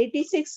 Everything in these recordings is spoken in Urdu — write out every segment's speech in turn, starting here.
86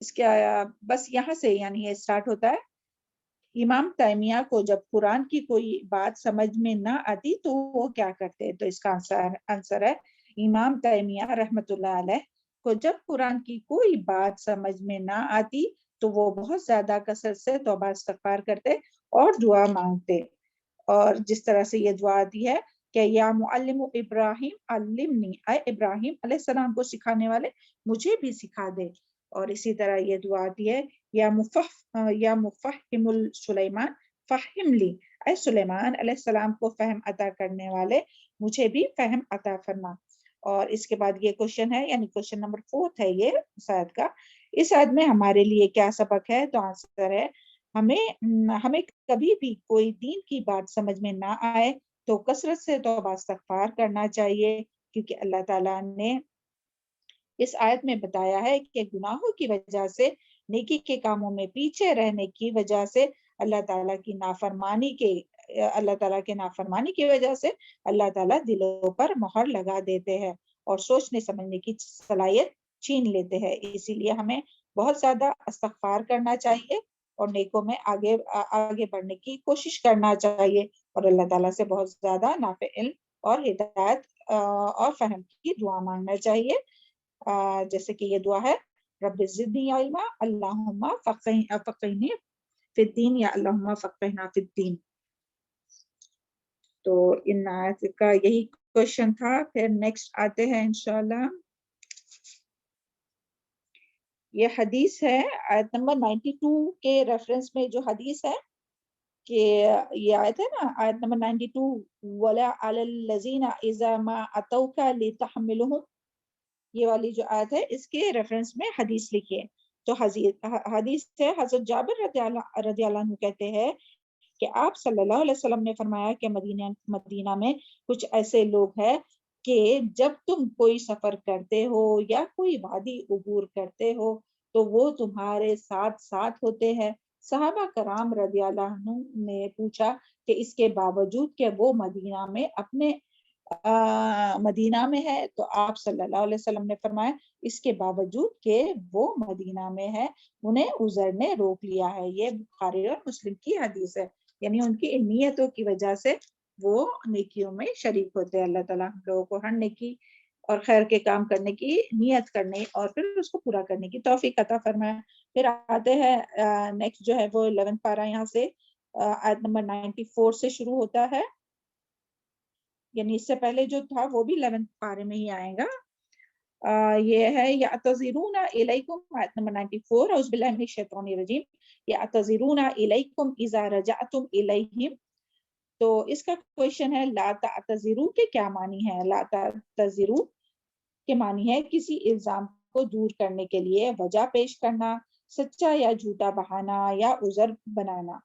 اس کے بس یہاں سے یعنی یہ اسٹارٹ ہوتا ہے. امام تیمیہ کو جب قرآن کی کوئی بات سمجھ میں نہ آتی تو وہ کیا کرتے؟ تو اس کا آنسر ہے امام تیمیہ رحمۃ اللہ علیہ کو جب قرآن کی کوئی بات سمجھ میں نہ آتی تو وہ بہت زیادہ کثرت سے توبہ استغفار کرتے اور دعا مانگتے. اور جس طرح سے یہ دعا آتی ہے کہ یا معلم ابراہیم علمنی، اے ابراہیم علیہ السلام کو سکھانے والے مجھے بھی سکھا دے. اور اسی طرح یہ دعا آتی ہے یا مفہم سلیمان فہم لی، اے سلیمان علیہ السلام کو فہم عطا کرنے والے مجھے بھی فہم عطا فرما. اور اس کے بعد یہ کوشچن ہے یعنی کوشچن نمبر 4 ہے یہ اس آیت کا. اس آیت میں ہمارے لیے کیا سبق ہے؟ تو آنسر ہے ہمیں کبھی بھی کوئی دین کی بات سمجھ میں نہ آئے تو کثرت سے توبہ استغفار کرنا چاہیے، کیونکہ اللہ تعالیٰ نے اس آیت میں بتایا ہے کہ گناہوں کی وجہ سے، نیکی کے کاموں میں پیچھے رہنے کی وجہ سے، اللہ تعالیٰ کی نافرمانی کی وجہ سے اللہ تعالیٰ دلوں پر مہر لگا دیتے ہیں اور سوچنے سمجھنے کی صلاحیت چھین لیتے ہیں. اسی لیے ہمیں بہت زیادہ استغفار کرنا چاہیے اور نیکوں میں آگے بڑھنے کی کوشش کرنا چاہیے اور اللہ تعالیٰ سے بہت زیادہ نافع علم اور ہدایت اور فہم کی دعا مانگنا چاہیے. جیسے کہ یہ دعا ہے رب زدنی علما اللہم فقہنی فی الدین یا اللہم فقہنا فی الدین. تو ان آیت کا یہی کوشچن تھا. پھر نیکسٹ آتے ہیں انشاءاللہ. یہ حدیث ہے آیت نمبر 92 کے ریفرنس میں جو حدیث ہے کہ یہ آیت ہے نا آیت نمبر 92 وَلَا عَلَى الَّذِينَ إِذَا مَا أَتَوْكَ لِتَحْمِلُهُمْ، یہ والی جو آیت ہے اس کے ریفرنس میں حدیث لکھی ہے. تو حدیث ہے حضرت جابر رضی اللہ عنہ کہتے ہیں کہ آپ صلی اللہ علیہ وسلم نے فرمایا کہ مدینہ میں کچھ ایسے لوگ ہیں کہ جب تم کوئی سفر کرتے ہو یا کوئی وادی عبور کرتے ہو تو وہ تمہارے ساتھ ساتھ ہوتے ہیں. صحابہ کرام رضی اللہ عنہ نے پوچھا کہ اس کے باوجود کہ وہ مدینہ میں ہے، تو آپ صلی اللہ علیہ وسلم نے فرمایا اس کے باوجود کہ وہ مدینہ میں ہے انہیں عذر نے روک لیا ہے. یہ بخاری اور مسلم کی حدیث ہے، یعنی ان کی نیتوں کی وجہ سے وہ نیکیوں میں شریک ہوتے ہیں. اللہ تعالیٰ ہم لوگوں کو ہر نیکی اور خیر کے کام کرنے کی نیت کرنے اور پھر اس کو پورا کرنے کی توفیق عطا فرمائے. پھر آتے ہیں نیکسٹ جو ہے وہ 11 پارہ، یہاں سے آیت نمبر 94 سے شروع ہوتا ہے، یعنی اس سے پہلے جو تھا وہ بھی 11 پارے میں ہی آئے گا. یہ ہے یعتذرون الیکم، آیت نمبر 94. اعوذ باللہ من الشیطان الرجیم. یعتذرون الیکم اذا رجعتم الیہم. تو اس کا کویشچن ہے لا تعتذروا کے کیا معنی ہے؟ لا تعتذروا کے معنی ہے کسی الزام کو دور کرنے کے لیے وجہ پیش کرنا، سچا یا جھوٹا بہانا یا عذر بنانا.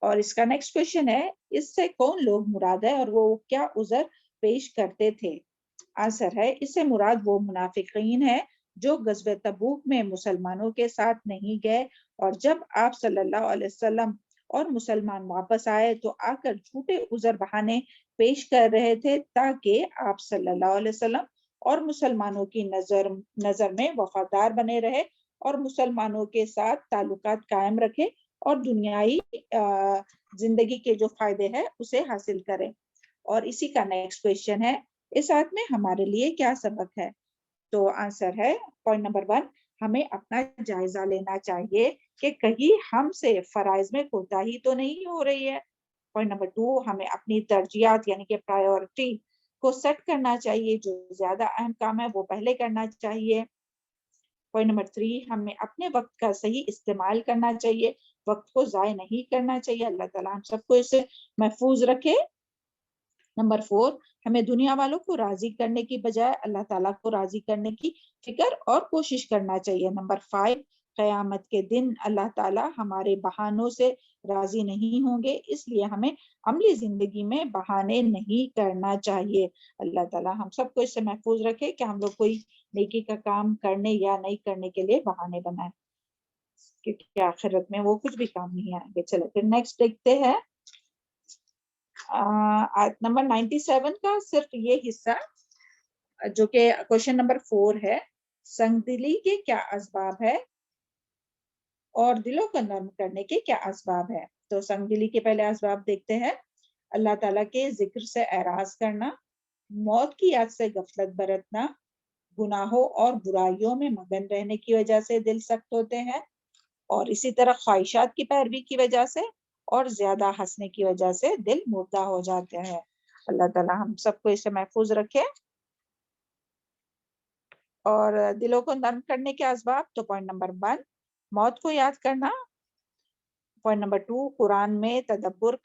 اور اس کا نیکسٹ کویشچن ہے اس سے کون لوگ مراد ہے اور وہ کیا عذر پیش کرتے تھے؟ آنسر ہے اس سے مراد وہ منافقین ہے جو غزوہ تبوک میں مسلمانوں کے ساتھ نہیں گئے اور جب آپ صلی اللہ علیہ وسلم اور مسلمان واپس آئے تو آ کر جھوٹے عذر بہانے پیش کر رہے تھے تاکہ آپ صلی اللہ علیہ وسلم اور مسلمانوں کی نظر میں وفادار بنے رہے اور مسلمانوں کے ساتھ تعلقات قائم رکھے اور دنیائی زندگی کے جو فائدے ہیں اسے حاصل کرے. اور اسی کا نیکسٹ کویشچن ہے اس آیت میں ہمارے لیے کیا سبق ہے؟ تو آنسر ہے پوائنٹ نمبر 1 ہمیں اپنا جائزہ لینا چاہیے کہ کہیں ہم سے فرائض میں کوتاہی تو نہیں ہو رہی ہے. پوائنٹ نمبر 2 ہمیں اپنی ترجیحات یعنی کہ پرائیورٹی کو سیٹ کرنا چاہیے، جو زیادہ اہم کام ہے وہ پہلے کرنا چاہیے. پوائنٹ نمبر 3 ہمیں اپنے وقت کا صحیح استعمال کرنا چاہیے، وقت کو ضائع نہیں کرنا چاہیے. اللہ تعالیٰ ہم سب کو اسے محفوظ رکھے. نمبر 4 ہمیں دنیا والوں کو راضی کرنے کی بجائے اللہ تعالیٰ کو راضی کرنے کی فکر اور کوشش کرنا چاہیے. نمبر 5 قیامت کے دن اللہ تعالیٰ ہمارے بہانوں سے راضی نہیں ہوں گے، اس لیے ہمیں عملی زندگی میں بہانے نہیں کرنا چاہیے. اللہ تعالیٰ ہم سب کو اس سے محفوظ رکھے کہ ہم لوگ کوئی نیکی کا کام کرنے یا نہیں کرنے کے لیے بہانے بنائیں، کیونکہ آخرت میں وہ کچھ بھی کام نہیں آئیں گے. چلو پھر نیکسٹ دیکھتے ہیں آیت نمبر 97 کا صرف یہ حصہ جو کہ کوشچن نمبر 4 ہے. سنگ دلی کے کیا اسباب ہے؟ اور دلوں کو نرم کرنے کے کیا اسباب ہے؟ تو سنگ دلی کے پہلے اسباب دیکھتے ہیں. اللہ تعالیٰ کے ذکر سے اعراض کرنا، موت کی یاد سے غفلت برتنا، گناہوں اور برائیوں میں مگن رہنے کی وجہ سے دل سخت ہوتے ہیں، اور اسی طرح خواہشات کی پیروی کی وجہ سے اور زیادہ ہنسنے کی وجہ سے دل مردہ ہو جاتے ہیں. اللہ تعالیٰ ہم سب کو اس سے محفوظ رکھے. اور دلوں کو نرم کرنے کے اسباب، تو پوائنٹ نمبر 1 موت کو یاد کرنا، پوائنٹ نمبر 2 قرآن میں تدبر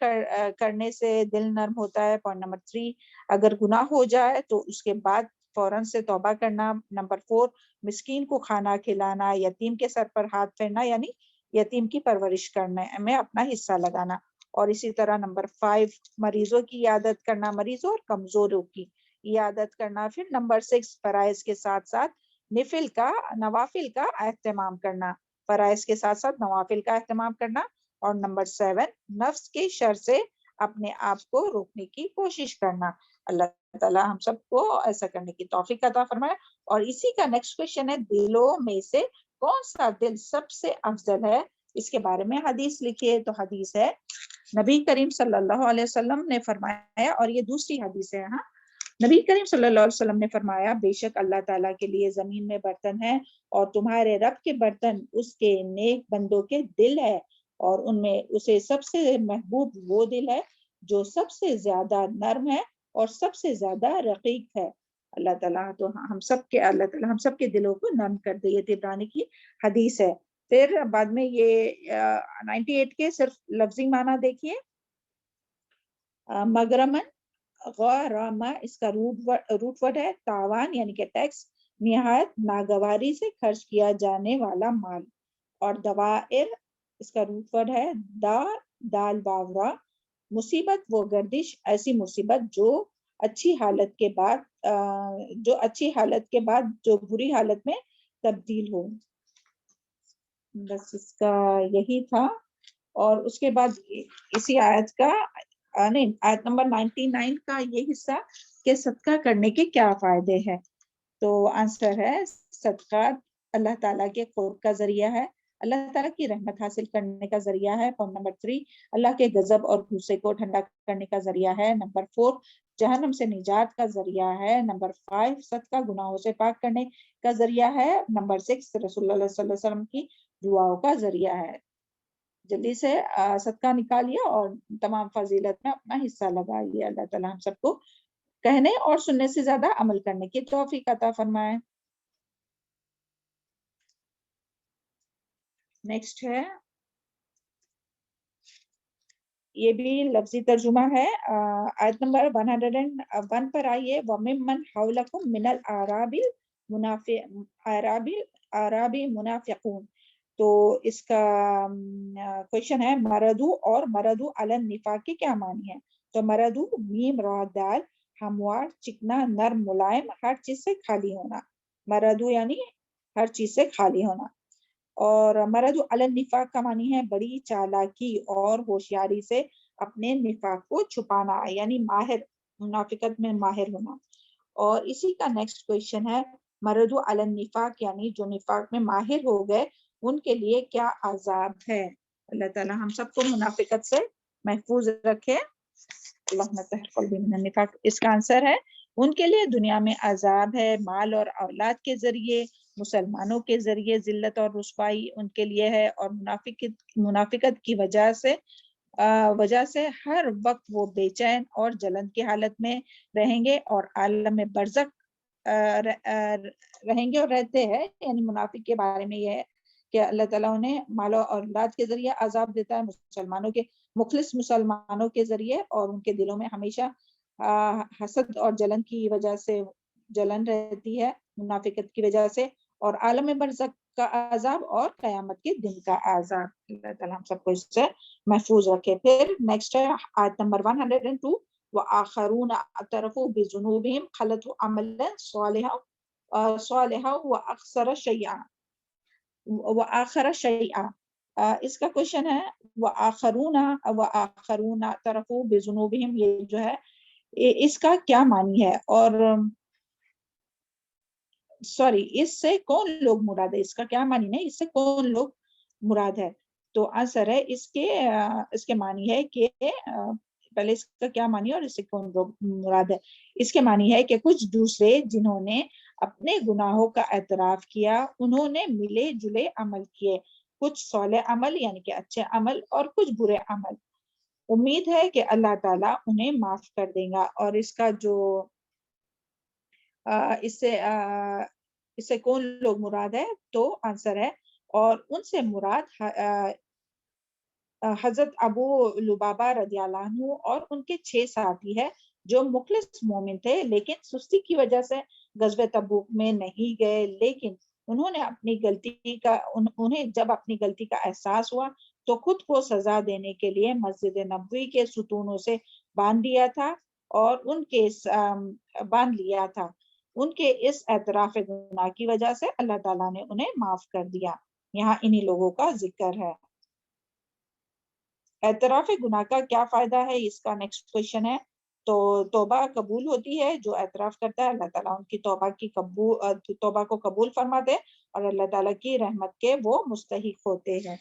کرنے سے دل نرم ہوتا ہے، پوائنٹ نمبر 3 اگر گناہ ہو جائے تو اس کے بعد فوراً سے توبہ کرنا، نمبر 4 مسکین کو کھانا کھلانا، یتیم کے سر پر ہاتھ پھیرنا یعنی یتیم کی پرورش کرنے میں اپنا حصہ لگانا، اور اسی طرح نمبر 5 مریضوں کی عیادت کرنا، مریضوں اور کمزوروں کی عیادت کرنا. پھر نمبر 6 فرائض کے ساتھ ساتھ نوافل کا اہتمام کرنا، فرائض کے ساتھ ساتھ نوافل کا اہتمام کرنا. اور نمبر 7 نفس کے شر سے اپنے آپ کو روکنے کی کوشش کرنا. اللہ تعالیٰ ہم سب کو ایسا کرنے کی توفیق عطا فرمائے. اور اسی کا نیکسٹ کوشچن ہے دلوں میں سے کون سا دل سب سے افضل ہے؟ اس کے بارے میں حدیث لکھیے. تو حدیث ہے نبی کریم صلی اللہ علیہ وسلم نے فرمایا، اور یہ دوسری حدیث ہے. نبی کریم صلی اللہ علیہ وسلم نے فرمایا بے شک اللہ تعالیٰ کے لیے زمین میں برتن ہے اور تمہارے رب کے برتن اس کے نیک بندوں کے دل ہے، اور ان میں اسے سب سے محبوب وہ دل ہے جو سب سے زیادہ نرم ہے اور سب سے زیادہ رقیق ہے. اللہ تعالیٰ تو ہم سب کے دلوں کو نرم کر دے. یہ طبرانی کی حدیث ہے. پھر بعد میں یہ 98 کے صرف لفظی معنی دیکھیے. مغرمن غارما اس کا روٹ ورڈ ہے تاوان یعنی کہ ٹیکس، نہایت ناگواری سے خرچ کیا جانے والا مال. اور دوائر اس کا روٹ ورڈ ہے دال باورا، مصیبت وہ گردش ایسی مصیبت جو اچھی حالت کے بعد جو بری حالت میں تبدیل ہو. بس اس کا یہی تھا. اور اس کے بعد اسی آیت کا نہیں آیت نمبر 99 کا یہ حصہ کہ صدقہ کرنے کے کیا فائدے ہیں. تو آنسر ہے صدقہ اللہ تعالیٰ کے قرب کا ذریعہ ہے، اللہ تعالیٰ کی رحمت حاصل کرنے کا ذریعہ ہے. پوائنٹ نمبر 3 اللہ کے غضب اور غصے کو ٹھنڈا کرنے کا ذریعہ ہے. نمبر 4 جہنم سے نجات کا ذریعہ ہے. نمبر 5 صدقہ گناہوں سے پاک کرنے کا ذریعہ ہے. نمبر 6 رسول اللہ صلی اللہ علیہ وسلم کی دعاؤں کا ذریعہ ہے. جلدی سے صدقہ نکالیے اور تمام فضیلت میں اپنا حصہ لگائیے. اللہ تعالیٰ ہم سب کو کہنے اور سننے سے زیادہ عمل کرنے کی توفیق عطا فرمائے. نیکسٹ ہے یہ بھی لفظی ترجمہ ہے. آیت نمبر 101 پر آئیے. وَمِمَّنْ حَوْلَكُمْ مِنَ الْأَعْرَابِ مُنَافِقُونَ. تو اس کا کوشچن ہے مردو اور مردو علی النفاق کے کیا معنی ہے؟ تو مردو میم را دال ہموار چکنا نرم ملائم ہر چیز سے خالی ہونا. مردو یعنی ہر چیز سے خالی ہونا. اور مردو علی النفاق کا معنی ہے بڑی چالاکی اور ہوشیاری سے اپنے نفاق کو چھپانا یعنی ماہر، منافقت میں ماہر ہونا. اور اسی کا نیکسٹ کوشچن ہے مردو علی النفاق یعنی جو نفاق میں ماہر ہو گئے ان کے لیے کیا عذاب ہے؟ اللہ تعالیٰ ہم سب کو منافقت سے محفوظ رکھے. اللہم طہر قلبی من النفاق. اس کا آنسر ہے ان کے لیے دنیا میں عذاب ہے، مال اور اولاد کے ذریعے، مسلمانوں کے ذریعے ذلت اور رسوائی ان کے لیے ہے، اور منافقت کی وجہ سے ہر وقت وہ بے چین اور جلن کی حالت میں رہیں گے اور عالم برزخ رہیں گے اور رہتے ہیں. یعنی منافق کے بارے میں یہ ہے کہ اللہ تعالیٰ انہیں مال و اولاد کے ذریعے عذاب دیتا ہے، مخلص مسلمانوں کے ذریعے، اور ان کے دلوں میں ہمیشہ حسد اور جلن کی وجہ سے جلن رہتی ہے منافقت کی وجہ سے، اور عالم برزخ کا عذاب اور قیامت کے دن کا عذاب. اللہ تعالیٰ ہم سب کو اس سے محفوظ رکھے. پھر نیکسٹ ہے آیت نمبر 102 وآخرون اعترفوا بذنوبہم خلطوا عملا صالحا واخسر شیئا. اس کا کوشچن ہے وآخرون اعترفوا بذنوبہم، یہ جو ہے اس کا کیا معنی ہے؟ اور اس سے کون لوگ مراد ہے؟ اس کا کیا معنی ہے؟ اس سے کون لوگ مراد ہے. تو آنسر ہے اس کے معنی ہے کہ پہلے اس کا کیا معنی ہے اور اس سے کون مراد ہے. اس کے معنی ہے کہ کچھ دوسرے جنہوں نے اپنے گناہوں کا اعتراف کیا، انہوں نے ملے جلے عمل کیے، کچھ صالح عمل یعنی کہ اچھے عمل اور کچھ برے عمل. امید ہے کہ اللہ تعالیٰ انہیں معاف کر دے گا. اور اس کا جو اس سے کون لوگ مراد ہے تو آنسر ہے اور ان سے مراد حضرت ابو لبابہ رضی اللہ عنہ اور ان کے 6 ساتھی ہے جو مخلص مومن تھے، لیکن سستی کی وجہ سے غزوہ تبوک میں نہیں گئے. لیکن انہیں جب اپنی غلطی کا احساس ہوا تو خود کو سزا دینے کے لیے مسجد نبوی کے ستونوں سے باندھ لیا تھا اور باندھ لیا تھا. ان کے اس اعتراف گناہ کی وجہ سے اللہ تعالیٰ نے انہیں معاف کر دیا. یہاں انہی لوگوں کا ذکر ہے. اعتراف گناہ کا کیا فائدہ ہے، اس کا نیکسٹ کوشچن ہے. تو توبہ قبول ہوتی ہے، جو اعتراف کرتا ہے اللہ تعالیٰ ان کی توبہ کو قبول فرماتے اور اللہ تعالیٰ کی رحمت کے وہ مستحق ہوتے ہیں.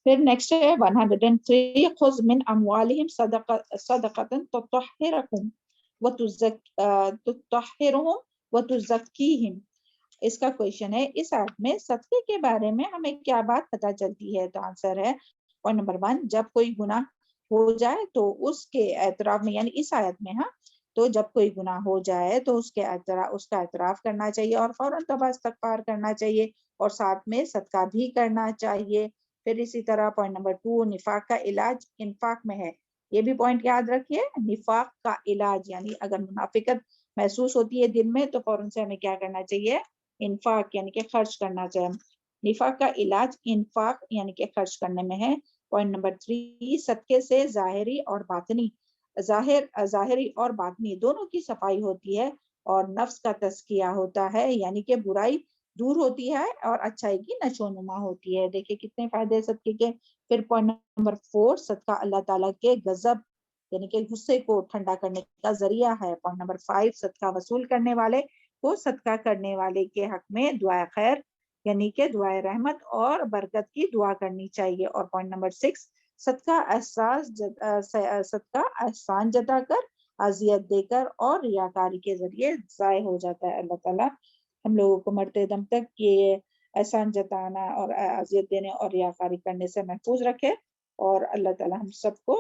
پھر نیکسٹ ہے 103 خذ من اموالہم صدقۃ تطہرہم وتزکیہم. اس کا کویشچن ہے اس آیت میں صدقے کے بارے میں ہمیں کیا بات پتہ چلتی ہے. تو آنسر ہے پوائنٹ نمبر 1، جب کوئی گناہ ہو جائے تو اس کے اعتراف میں، یعنی اس آیت میں تو جب کوئی گناہ ہو جائے تو اس کا اعتراف کرنا چاہیے اور فوراً توبہ استغفار کرنا چاہیے اور ساتھ میں صدقہ بھی کرنا چاہیے. پھر اسی طرح پوائنٹ نمبر 2، نفاق کا علاج انفاق میں ہے. یہ بھی پوائنٹ یاد رکھیے، نفاق کا علاج یعنی اگر منافقت محسوس ہوتی ہے دل میں تو فوراً سے ہمیں کیا کرنا چاہیے، انفاق یعنی کہ خرچ کرنا چاہیے. نفاق کا علاج انفاق یعنی کہ خرچ کرنے میں ہے. پوائنٹ نمبر 3، صدقے سے ظاہری اور باطنی دونوں کی صفائی ہوتی ہے اور نفس کا تزکیہ ہوتا ہے، یعنی کہ برائی دور ہوتی ہے اور اچھائی کی نشو و نما ہوتی ہے. دیکھیں کتنے فائدے صدقے کے. پھر پوائنٹ نمبر 4، صدقہ اللہ تعالیٰ کے غضب یعنی کہ غصے کو ٹھنڈا کرنے کا ذریعہ ہے. پوائنٹ نمبر 5، صدقہ وصول کرنے والے کو صدقہ کرنے والے کے حق میں دعائے خیر یعنی کہ دعائے رحمت اور برکت کی دعا کرنی چاہیے. اور پوائنٹ نمبر 6، صدقہ احسان جتا کر، اذیت دے کر اور ریاکاری کے ذریعے ضائع ہو جاتا ہے. اللہ تعالیٰ ہم لوگوں کو مرتے دم تک یہ احسان جتانا اور اذیت دینے اور ریاکاری کرنے سے محفوظ رکھے اور اللہ تعالیٰ ہم سب کو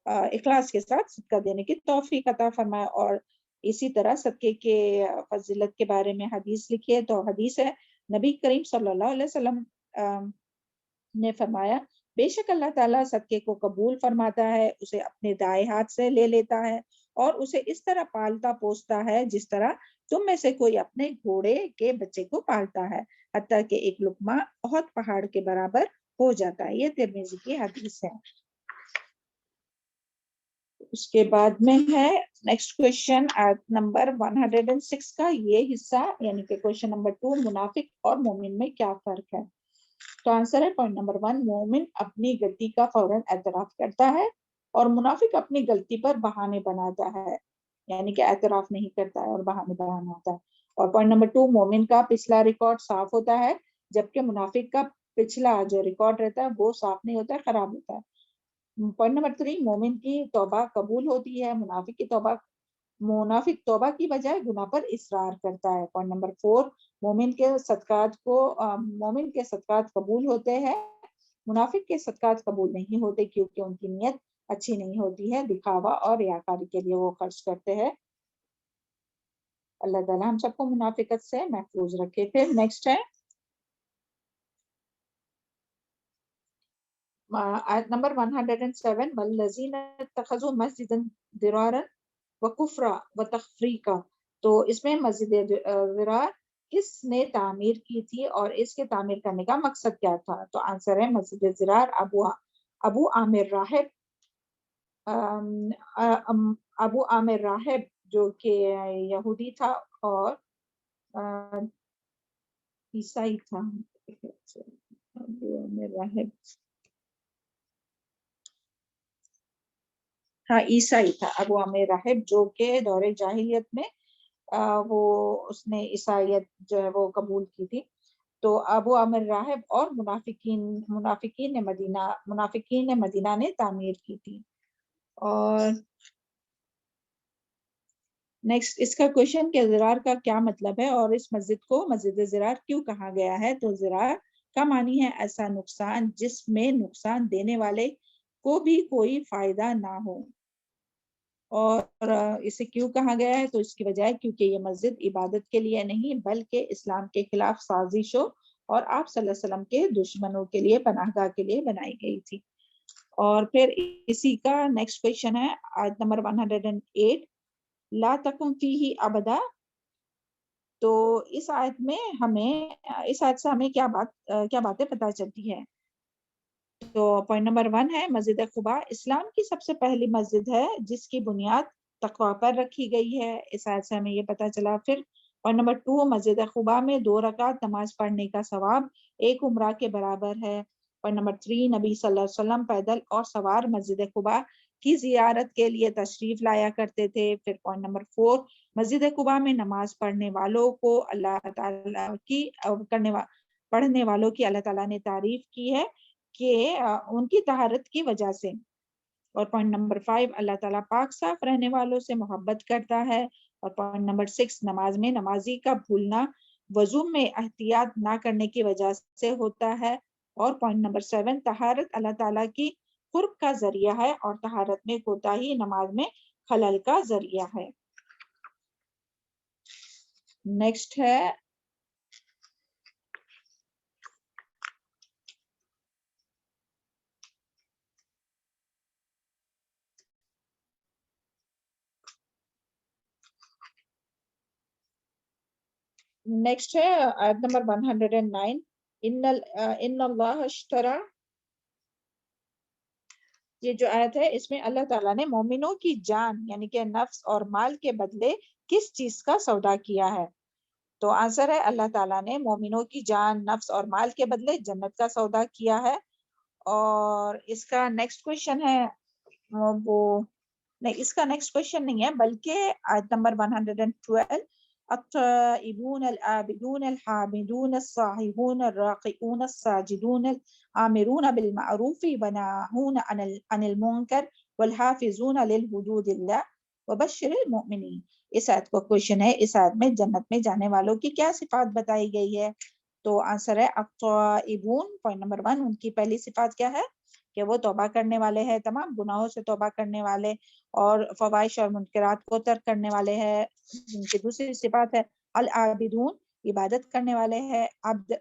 اخلاص کے ساتھ صدقہ دینے کی توفیق عطا فرمائے. اور اسی طرح صدقے کے فضیلت کے بارے میں حدیث لکھی ہے. تو حدیث ہے نبی کریم صلی اللہ علیہ وسلم نے فرمایا، بے شک اللہ تعالیٰ صدقے کو قبول فرماتا ہے، اسے اپنے دائیں ہاتھ سے لے لیتا ہے اور اسے اس طرح پالتا پوستا ہے جس طرح تم میں سے کوئی اپنے گھوڑے کے بچے کو پالتا ہے، حتیٰ کہ ایک لقمہ بہت پہاڑ کے برابر ہو جاتا ہے. یہ ترمذی کی حدیث ہے. اس کے بعد میں ہے نیکسٹ کویشچن آیت نمبر 106 کا یہ حصہ یعنی کہ کویشچن نمبر 2، منافق اور مومن میں کیا فرق ہے. تو آنسر ہے پوائنٹ نمبر 1، مومن اپنی غلطی کا فوراً اعتراف کرتا ہے اور منافق اپنی غلطی پر بہانے بناتا ہے یعنی کہ اعتراف نہیں کرتا ہے اور بہانے بناتا ہے. اور پوائنٹ نمبر 2، مومن کا پچھلا ریکارڈ صاف ہوتا ہے جبکہ منافق کا پچھلا جو ریکارڈ رہتا ہے وہ صاف نہیں ہوتا ہے، خراب ہوتا ہے. پوائنٹ نمبر 3، مومن کی توبہ قبول ہوتی ہے، منافق توبہ کی بجائے گناہ پر اصرار کرتا ہے. پوائنٹ نمبر 4، مومن کے صدقات قبول ہوتے ہیں، منافق کے صدقات قبول نہیں ہوتے کیونکہ ان کی نیت اچھی نہیں ہوتی ہے، دکھاوا اور ریاکاری کے لیے وہ خرچ کرتے ہیں. اللہ تعالیٰ ہم سب کو منافقت سے محفوظ رکھے. پھر نیکسٹ ہے آیت نمبر 107، والذین اتخذوا مسجدا ضرارا وکفرا وتفریقا. تو اس میں مسجد ضرار کس نے تعمیر کی تھی اور اس کے تعمیر کرنے کا مقصد کیا تھا. تو آنسر ہے مسجد ضرار ابو عامر راہب جو کہ یہودی تھا اور عیسائی تھا. ابو عامر راہب عیسائی تھا. ابو عامر راہب جو کہ دور جاہلیت میں وہ اس نے عیسائیت جو ہے وہ قبول کی تھی. تو ابو عامر راہب اور منافقین مدینہ نے تعمیر کی تھی. اور نیکسٹ اس کا کوشچن کہ زرار کا کیا مطلب ہے اور اس مسجد کو مسجد زرار کیوں کہا گیا ہے. تو زرار کا معنی ہے ایسا نقصان جس میں نقصان دینے والے کو بھی کوئی فائدہ نہ ہو. اور اسے کیوں کہا گیا ہے؟ تو اس کی وجہ ہے کیونکہ یہ مسجد عبادت کے لیے نہیں بلکہ اسلام کے خلاف سازشوں اور آپ صلی اللہ علیہ وسلم کے دشمنوں کے لیے پناہ گاہ کے لیے بنائی گئی تھی. اور پھر اسی کا نیکسٹ کویشچن ہے آیت نمبر 108 لا تکن فیہ ابدا. تو اس آیت سے ہمیں کیا باتیں پتہ چلتی ہے. تو پوائنٹ نمبر 1 ہے مسجد قباء اسلام کی سب سے پہلی مسجد ہے جس کی بنیاد تقوی پر رکھی گئی ہے. اس آیت سے ہمیں یہ پتہ چلا. پھر پوائنٹ نمبر 2 مسجد قباء میں 2 رکعت نماز پڑھنے کا ثواب 1 عمرہ کے برابر ہے. پوائنٹ نمبر 3 نبی صلی اللہ علیہ وسلم پیدل اور سوار مسجد قباء کی زیارت کے لیے تشریف لایا کرتے تھے. پھر پوائنٹ نمبر 4 مسجد قباء میں نماز پڑھنے والوں کو اللہ تعالیٰ کی پڑھنے والوں کی اللہ تعالیٰ نے تعریف کی ہے کہ ان کی طہارت کی وجہ سے. اور پوائنٹ نمبر 5 اللہ تعالیٰ پاک صاف رہنے والوں سے محبت کرتا ہے. اور پوائنٹ نمبر 6 نماز میں نمازی کا بھولنا وضو میں احتیاط نہ کرنے کی وجہ سے ہوتا ہے. اور پوائنٹ نمبر 7 طہارت اللہ تعالیٰ کی قرب کا ذریعہ ہے اور طہارت میں کوتاہی نماز میں خلل کا ذریعہ ہے. نیکسٹ ہے آیت نمبر 109 ان اللہ اشترا. یہ جو آیت ہے اس میں اللہ تعالیٰ نے مومنوں کی جان یعنی کہ نفس اور مال کے بدلے کس چیز کا سودا کیا ہے. تو آنسر ہے اللہ تعالیٰ نے مومنوں کی جان نفس اور مال کے بدلے جنت کا سودا کیا ہے. اور اس کا نیکسٹ کویشچن ہے وہ نہیں اس کا نیکسٹ کویشچن نہیں ہے بلکہ آیت نمبر 112 التائبون العابدون الحامدون السائحون الراکعون الساجدون الآمرون بالمعروف والناہون عن المنکر والحافظون لحدود اللہ وبشر المؤمنین. اس آیت کا کویشچن ہے اس آیت میں جنت میں جانے والوں کی کیا صفات بتائی گئی ہے. تو آنسر ہے التائبون. پوائنٹ نمبر 1 ان کی پہلی صفات کیا ہے کہ وہ توبہ کرنے والے ہیں تمام گناہوں سے توبہ کرنے والے اور فواحش اور منکرات کو ترک کرنے والے ہیں. جن کی دوسری صفات ہے العابدون عبادت کرنے والے ہیں. عبد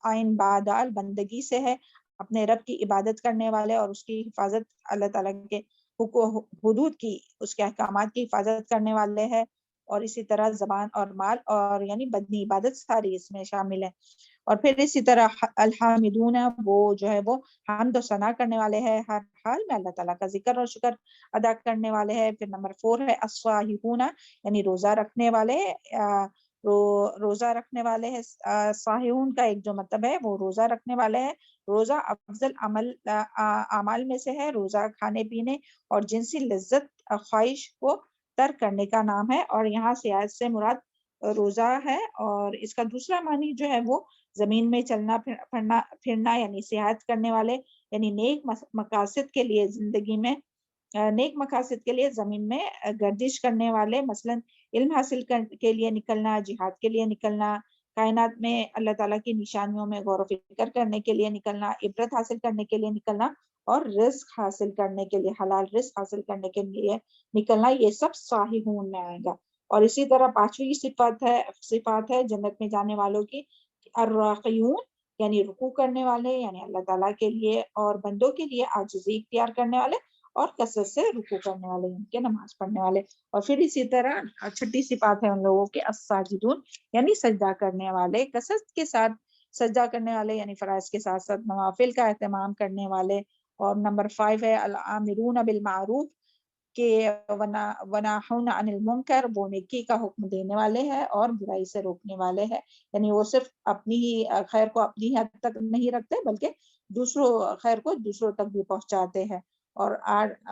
عین بادال بندگی سے ہے اپنے رب کی عبادت کرنے والے اور اس کی حفاظت اللہ تعالیٰ کے حدود کی اس کے احکامات کی حفاظت کرنے والے ہیں. اور اسی طرح زبان اور مال اور یعنی بدنی عبادت ساری اس میں شامل ہے. اور پھر اسی طرح الحامدون وہ جو ہے وہ حمد و ثنا کرنے والے ہیں ہر حال میں اللہ تعالیٰ کا ذکر اور شکر ادا کرنے والے ہیں. پھر نمبر 4 ہے الصائحون یعنی روزہ رکھنے والے روزہ رکھنے والے ہیں. صائحون کا ایک جو مطلب ہے وہ روزہ رکھنے والے ہیں. روزہ افضل اعمال میں سے ہے. روزہ کھانے پینے اور جنسی لذت خواہش کو ترک کرنے کا نام ہے. اور یہاں سے آیت سے مراد روزہ ہے اور اس کا دوسرا معنی جو ہے وہ زمین میں چلنا پھرنا یعنی سیاحت کرنے والے یعنی نیک مقاصد کے لیے زندگی میں نیک مقاصد کے لیے زمین میں گردش کرنے والے مثلا علم حاصل کے لیے نکلنا جہاد کے لیے نکلنا کائنات میں اللہ تعالیٰ کی نشانیوں میں غور و فکر کرنے کے لیے نکلنا عبرت حاصل کرنے کے لیے نکلنا اور رزق حاصل کرنے کے لیے حلال رزق حاصل کرنے کے لیے نکلنا یہ سب صائحون میں آئے گا. اور اسی طرح 5ویں صفات ہے جنت میں جانے والوں کی الراکعون یعنی رکوع کرنے والے یعنی اللہ تعالیٰ کے لیے اور بندوں کے لیے عاجزی اختیار کرنے والے اور کثرت سے رکوع کرنے والے ان کے نماز پڑھنے والے. اور پھر اسی طرح 6ٹھی صفات ہے ان لوگوں کے الساجدون یعنی سجدہ کرنے والے کثرت کے ساتھ سجدہ کرنے والے یعنی فرائض کے ساتھ ساتھ نوافل کا اہتمام کرنے والے. اور نمبر 5 ہے الآمرون بالمعروف کہ وناہون عن المنکر وہ نیکی کا حکم دینے والے ہیں اور برائی سے روکنے والے ہیں. یعنی وہ صرف اپنی ہی خیر کو اپنی حد تک نہیں رکھتے بلکہ دوسروں خیر کو دوسروں تک بھی پہنچاتے ہیں. اور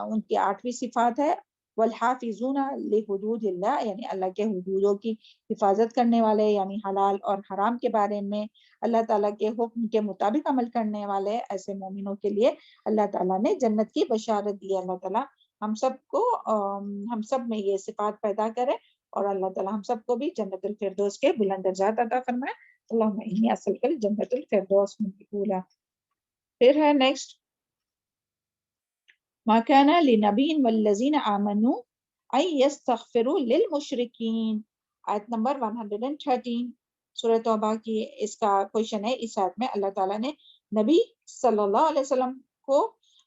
ان کی 8ویں صفات ہے والحافظون لحدود اللہ، یعنی اللہ کے حدودوں کی حفاظت کرنے والے، یعنی حلال اور حرام کے بارے میں اللہ تعالیٰ کے حکم کے مطابق عمل کرنے والے ایسے مومنوں کے لیے اللہ تعالیٰ نے جنت کی بشارت دی۔ اللہ تعالیٰ ہم سب کو ہم سب میں یہ صفات پیدا کرے، اور اللہ تعالیٰ ہم سب کو بھی جنت الفردوس کے بلند درجات عطا فرمائے۔ اللہم انی اسألک الجنت الفردوس من الاولی۔ پھر ہے نیکسٹ، ما كان لنبی والذین آمنوا ان یستغفروا للمشرکین، آیت نمبر 113 سورہ توبہ کی۔ اس کا کوشچن ہے، اس آیت میں اللہ تعالیٰ نے نبی صلی اللہ علیہ وسلم کو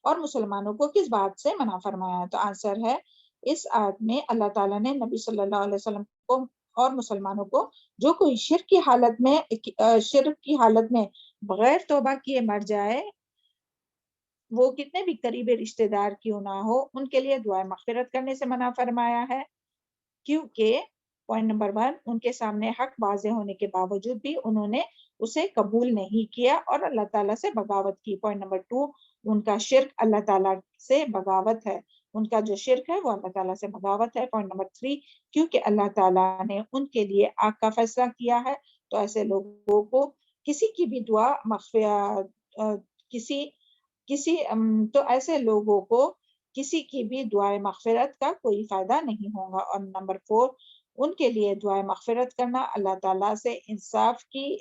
اور مسلمانوں کو کس بات سے منع فرمایا؟ تو آنسر ہے، اس آیت میں اللہ تعالیٰ نے نبی صلی اللہ علیہ وسلم کو اور مسلمانوں کو جو کوئی شرک کی حالت میں بغیر توبہ کیے مر جائے، وہ کتنے بھی قریبی رشتہ دار کیوں نہ ہو، ان کے لیے دعائیں مغفرت کرنے سے منع فرمایا ہے، کیونکہ پوائنٹ نمبر 1، ان کے سامنے حق واضح ہونے کے باوجود بھی انہوں نے اسے قبول نہیں کیا اور اللہ تعالیٰ سے بغاوت کی۔ پوائنٹ نمبر 2، ان کا شرک اللہ تعالیٰ سے بغاوت ہے، ان کا جو شرک ہے وہ اللہ تعالیٰ سے بغاوت ہے۔ پوائنٹ نمبر 3، کیونکہ اللہ تعالیٰ نے ان کے لیے آگ کا فیصلہ کیا ہے، تو ایسے لوگوں کو کسی کی بھی دعا ایسے لوگوں کو کسی کی بھی دعائیں مغفرت کا کوئی فائدہ نہیں ہوگا۔ اور نمبر 4، ان کے لیے دعائیں مغفرت کرنا اللہ تعالیٰ سے انصاف کی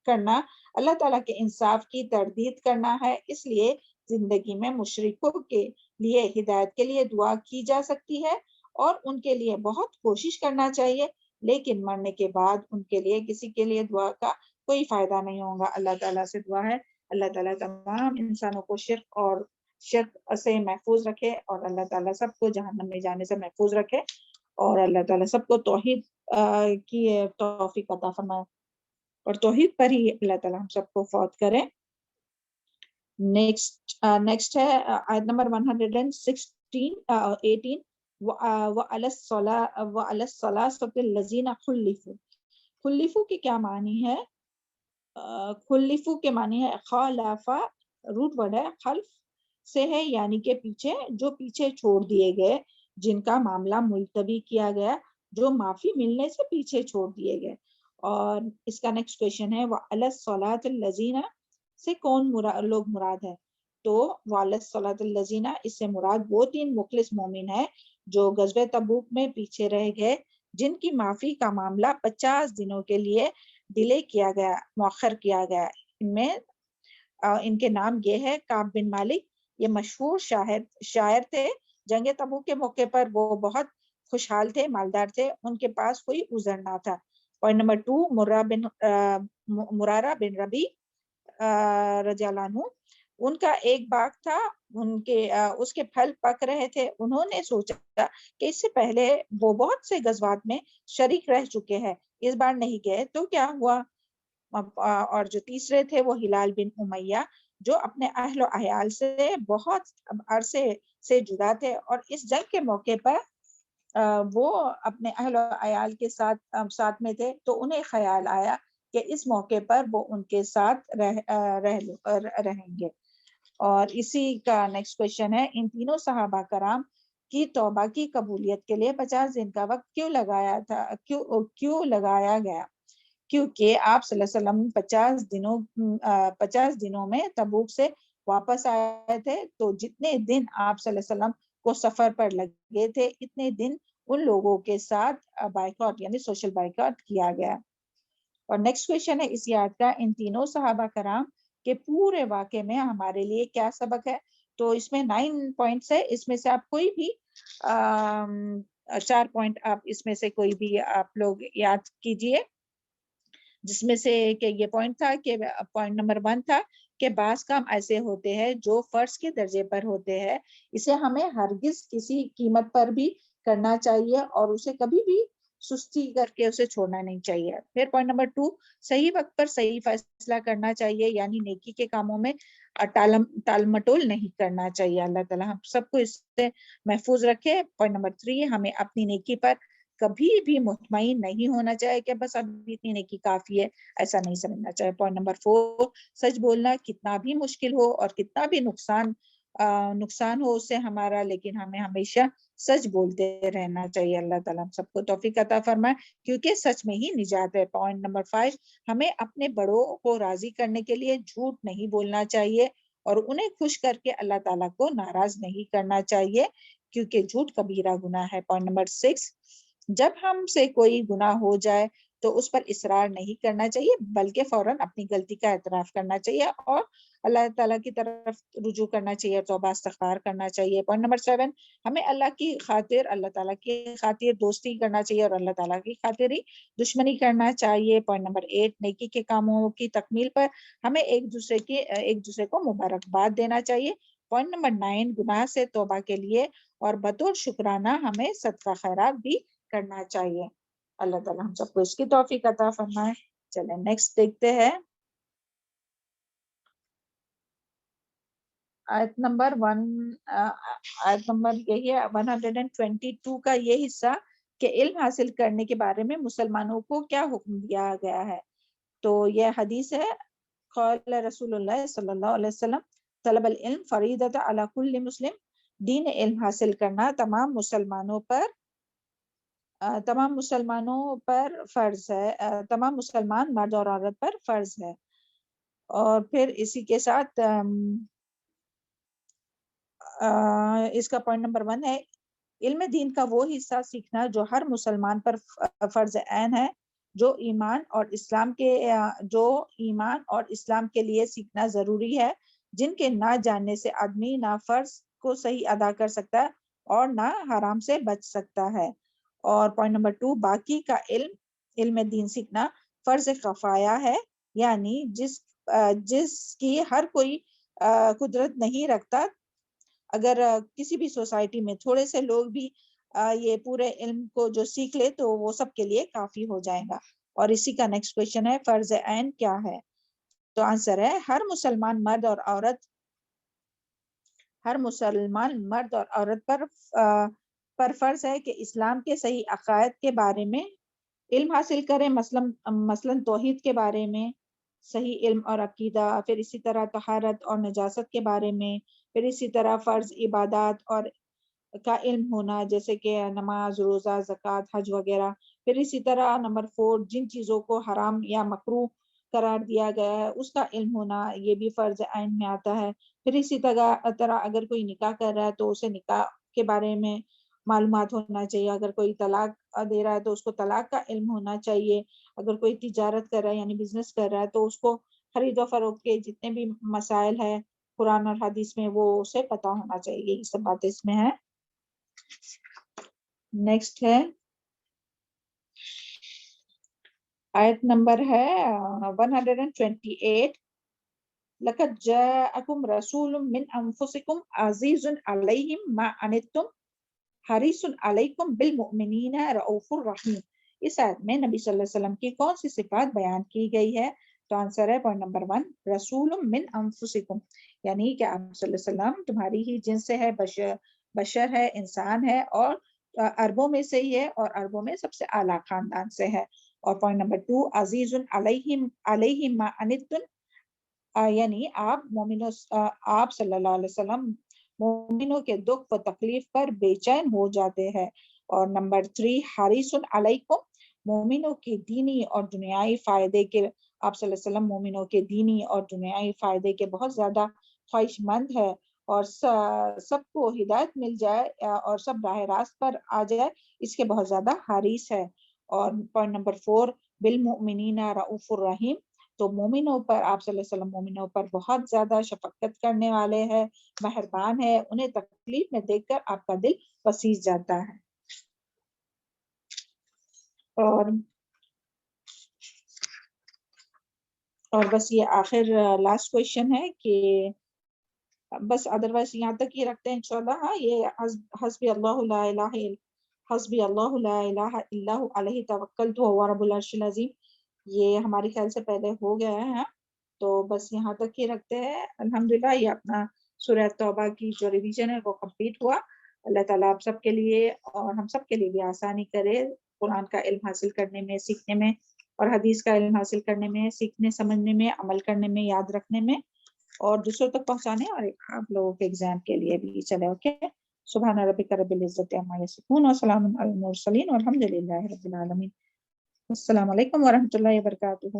کرنا اللہ تعالیٰ کے انصاف کی تردید کرنا ہے، اس لیے زندگی میں مشرکوں کے لیے ہدایت کے لیے دعا کی جا سکتی ہے اور ان کے لیے بہت کوشش کرنا چاہیے، لیکن مرنے کے بعد ان کے لیے کسی کے لیے دعا کا کوئی فائدہ نہیں ہوگا۔ اللہ تعالیٰ سے دعا ہے اللہ تعالیٰ تمام انسانوں کو شرک سے محفوظ رکھے، اور اللہ تعالیٰ سب کو جہنم میں جانے سے محفوظ رکھے، اور اللہ تعالیٰ سب کو توحید کی توفیق عطا فرمائے، اور توحید پر ہی اللہ تعالیٰ ہم سب کو فوت کرے۔ نیکسٹ ہے آیت نمبر 118 وَعَلَى الصَّلَاةِ الَّذِينَ خُلِّفُوا۔ خلفو کے کیا معنی ہے؟ خلفو کے معنی ہے خالفا، روٹ ورڈ ہے، خلف سے ہے یعنی کہ پیچھے، جو پیچھے چھوڑ دیے گئے، جن کا معاملہ ملتوی کیا گیا، جو معافی ملنے سے پیچھے چھوڑ دیے گئے۔ اور اس کا نیکسٹ کویشچن ہے وَعَلَى الصَّلَاةِ الَّذِينَ سے کون لوگ مراد ہے؟ تو وَعَلَى الصَّلَاةِ الَّذِينَ اس سے مراد وہ 3 مخلص مومن ہیں جو غزوہ تبوک میں پیچھے رہ گئے، جن کی معافی کا معاملہ 50 دنوں کے لیے ڈیلے کیا گیا، مؤخر کیا گیا۔ ان کے نام یہ ہے کعب بن مالک، یہ مشہور شاعر تھے۔ جنگ تبوک کے موقع پر وہ بہت خوشحال تھے، مالدار تھے، ان کے پاس کوئی عذر نہ تھا۔ پوائنٹ نمبر 2، مرارہ بن ربی رضی اللہ عنہ، ان کا ایک باغ تھا، اس کے پھل پک رہے تھے، انہوں نے سوچا کہ اس سے پہلے وہ بہت سے غزوات میں شریک رہ چکے ہیں، اس بار نہیں گئے تو کیا ہوا؟ اور جو تیسرے تھے وہ ہلال بن امیہ، جو اپنے اہل و عیال سے بہت عرصے سے جدا تھے، اور اس جنگ کے موقع پر وہ اپنے اہل و عیال کے ساتھ میں تھے، تو انہیں خیال آیا کہ اس موقع پر وہ ان کے ساتھ رہیں گے۔ اور اسی کا نیکسٹ کویشچن ہے، ان تینوں صحابہ کرام کی توبہ کی قبولیت کے لیے 50 دن کا وقت کیوں لگایا گیا؟ کیونکہ آپ صلی اللہ علیہ وسلم 50 دنوں میں تبوک سے واپس آئے تھے، تو جتنے دن آپ صلی اللہ علیہ وسلم کو سفر پر لگے تھے، اتنے دن ان لوگوں کے ساتھ بائیکاٹ یعنی سوشل بائیکاٹ کیا گیا۔ اور نیکسٹ کویشچن ہے اس آیت کا، ان تینوں صحابہ کرام کے پورے واقعے میں ہمارے لیے کیا سبق ہے؟ تو اس میں 9 پوائنٹس ہے، اس میں سے آپ کوئی بھی 4 پوائنٹ آپ اس میں سے کوئی بھی آپ لوگ یاد کیجئے، جس میں سے کہ یہ پوائنٹ تھا کہ پوائنٹ نمبر 1 تھا کہ بعض کام ایسے ہوتے ہیں جو فرض کے درجے پر ہوتے ہیں، اسے ہمیں ہرگز کسی قیمت پر بھی کرنا چاہیے اور اسے کبھی بھی سستی کر کے اسے چھوڑنا نہیں چاہیے۔ پھر پوائنٹ نمبر 2، صحیح وقت پر صحیح فیصلہ کرنا چاہیے، یعنی نیکی کے کاموں میں ٹال مٹول نہیں کرنا چاہیے۔ اللہ تعالیٰ ہم سب کو اس سے محفوظ رکھے۔ پوائنٹ نمبر 3، ہمیں اپنی نیکی پر کبھی بھی مطمئن نہیں ہونا چاہیے کہ بس اب اتنی نیکی کافی ہے، ایسا نہیں سمجھنا چاہیے۔ پوائنٹ نمبر 4، سچ بولنا کتنا بھی مشکل ہو اور کتنا بھی نقصان نقصان ہو اس سے ہمارا، لیکن ہمیں ہمیشہ سچ بولتے رہنا چاہیے۔ اللہ تعالیٰ ہم سب کو توفیق عطا فرمائے، کیونکہ سچ میں ہی نجات ہے۔ پوائنٹ نمبر 5، ہمیں اپنے بڑوں کو راضی کرنے کے لیے جھوٹ نہیں بولنا چاہیے اور انہیں خوش کر کے اللہ تعالیٰ کو ناراض نہیں کرنا چاہیے، کیونکہ جھوٹ کبیرہ گناہ ہے۔ پوائنٹ نمبر 6، جب ہم سے کوئی گناہ ہو جائے تو اس پر اصرار نہیں کرنا چاہیے، بلکہ فوراً اپنی غلطی کا اعتراف کرنا چاہیے اور اللہ تعالیٰ کی طرف رجوع کرنا چاہیے، توبہ استغفار کرنا چاہیے۔ پوائنٹ نمبر 7، ہمیں اللہ کی خاطر، اللہ تعالیٰ کی خاطر دوستی کرنا چاہیے اور اللہ تعالیٰ کی خاطر ہی دشمنی کرنا چاہیے۔ پوائنٹ نمبر 8، نیکی کے کاموں کی تکمیل پر ہمیں ایک دوسرے کو مبارکباد دینا چاہیے۔ پوائنٹ نمبر 9، گناہ سے توبہ کے لیے اور بطور شکرانہ ہمیں صدقہ خیرات بھی کرنا چاہیے۔ اللہ تعالیٰ ہم سب کو اس کی توفیق عطا فرمائے۔ چلیں نیکسٹ دیکھتے ہیں، آیت نمبر یہی ہے 122 کا یہ حصہ کہ علم حاصل کرنے کے بارے میں مسلمانوں کو کیا حکم دیا گیا ہے۔ تو یہ حدیث ہے، قال رسول اللہ صلی اللہ علیہ وسلم طلب العلم فریضۃ علی کل مسلم، دین علم حاصل کرنا تمام مسلمانوں پر فرض ہے، تمام مسلمان مرد اور عورت پر فرض ہے۔ اور پھر اسی کے ساتھ اس کا پوائنٹ نمبر 1 ہے، علم دین کا وہ حصہ سیکھنا جو ہر مسلمان پر فرض عین ہے، جو ایمان اور اسلام کے لیے سیکھنا ضروری ہے، جن کے نہ جاننے سے آدمی نہ فرض کو صحیح ادا کر سکتا ہے اور نہ حرام سے بچ سکتا ہے۔ اور پوائنٹ نمبر 2، باقی کا علم دین سیکھنا فرض کفایہ ہے، یعنی جس کی ہر کوئی قدرت نہیں رکھتا، اگر کسی بھی سوسائٹی میں تھوڑے سے لوگ بھی یہ پورے علم کو جو سیکھ لے تو وہ سب کے لیے کافی ہو جائے گا۔ اور اسی کا نیکسٹ کویشچن ہے، فرض عین کیا ہے؟ تو آنسر ہے، ہر مسلمان مرد اور عورت پر فرض ہے کہ اسلام کے صحیح عقائد کے بارے میں علم حاصل کریں، مثلا توحید کے بارے میں صحیح علم اور عقیدہ، پھر اسی طرح طہارت اور نجاست کے بارے میں، پھر اسی طرح فرض عبادات اور کا علم ہونا جیسے کہ نماز، روزہ، زکوٰۃ، حج وغیرہ، پھر اسی طرح نمبر 4 جن چیزوں کو حرام یا مکروہ قرار دیا گیا ہے اس کا علم ہونا، یہ بھی فرض عین میں آتا ہے۔ پھر اسی طرح اگر کوئی نکاح کر رہا ہے تو اسے نکاح کے بارے میں معلومات ہونا چاہیے، اگر کوئی طلاق دے رہا ہے تو اس کو طلاق کا علم ہونا چاہیے، اگر کوئی تجارت کر رہا ہے یعنی بزنس کر رہا ہے تو اس کو خرید و فروخت کے جتنے بھی مسائل ہیں قرآن اور حدیث میں وہ اسے پتہ ہونا چاہیے، یہ سب باتیں اس میں ہیں۔ نیکسٹ ہے آیت نمبر ہے 128، لَقَدْ جَاءَكُمْ رَسُولٌ مِّنْ أَنفُسِكُمْ عَزِيزٌ عَلَيْهِ مَا عَنِتُّمْ حَرِيصٌ عَلَيْكُمْ بِالْمُؤْمِنِينَ رَءُوفٌ رَحِيمٌ۔ اس آیت میں نبی صلی اللہ علیہ وسلم کی کون سی صفات بیان کی گئی ہے؟ تو آنسر ہے پوائنٹ نمبر 1، رسول من انفسکم، یعنی کہ آپ صلی اللہ علیہ وسلم تمہاری ہی جنس سے ہے، بشر ہے، انسان ہے، اور عربوں میں سے ہی ہے اور عربوں میں سب سے اعلیٰ خاندان سے ہے۔ اور پوائنٹ نمبر 2، عزیز علیہ ما عنتم، یعنی آپ صلی اللہ علیہ وسلم مومنوں کے دکھ و تکلیف پر بے چین ہو جاتے ہیں۔ اور نمبر 3، حریص علیکم، مومنوں کے دینی اور دنیائی فائدے کے، آپ صلی اللہ علیہ وسلم مومنوں کے دینی اور دنیائی فائدے کے بہت زیادہ خواہش مند ہے، اور سب کو ہدایت مل جائے اور سب راہ راست پر آ جائے اس کے بہت زیادہ حریص ہے۔ اور پوائنٹ نمبر 4، بالمؤمنین رؤوف الرحیم، تو مومنوں پر آپ صلی اللہ علیہ وسلم مومنوں پر بہت زیادہ شفقت کرنے والے ہیں، مہربان ہے، انہیں تکلیف میں دیکھ کر آپ کا دل پسیج جاتا ہے۔ اور بس یہ آخر لاسٹ کویشچن ہے کہ بس ادروائز یہاں تک ہی رکھتے ہیں انشاءاللہ۔ ہاں، یہ حسبی اللہ لا الہ الا ہو علیہ توکلت وہو رب العرش العظیم، یہ ہمارے خیال سے پہلے ہو گیا ہے، تو بس یہاں تک ہی رکھتے ہیں۔ الحمدللہ یہ اپنا سورہ توبہ کی جو ریویژن ہے وہ کمپلیٹ ہوا۔ اللہ تعالیٰ آپ سب کے لیے اور ہم سب کے لیے بھی آسانی کرے قرآن کا علم حاصل کرنے میں، سیکھنے میں، اور حدیث کا علم حاصل کرنے میں، سیکھنے سمجھنے میں، عمل کرنے میں، یاد رکھنے میں۔ اور دوسروں تک پہنچانے اور آپ لوگوں کے ایگزام کے لیے بھی چلے. اوکے. سبحان ربک رب العزت عما یصفون وسلام علی المرسلین والحمد للہ رب العالمین. السلام علیکم ورحمۃ اللہ وبرکاتہ.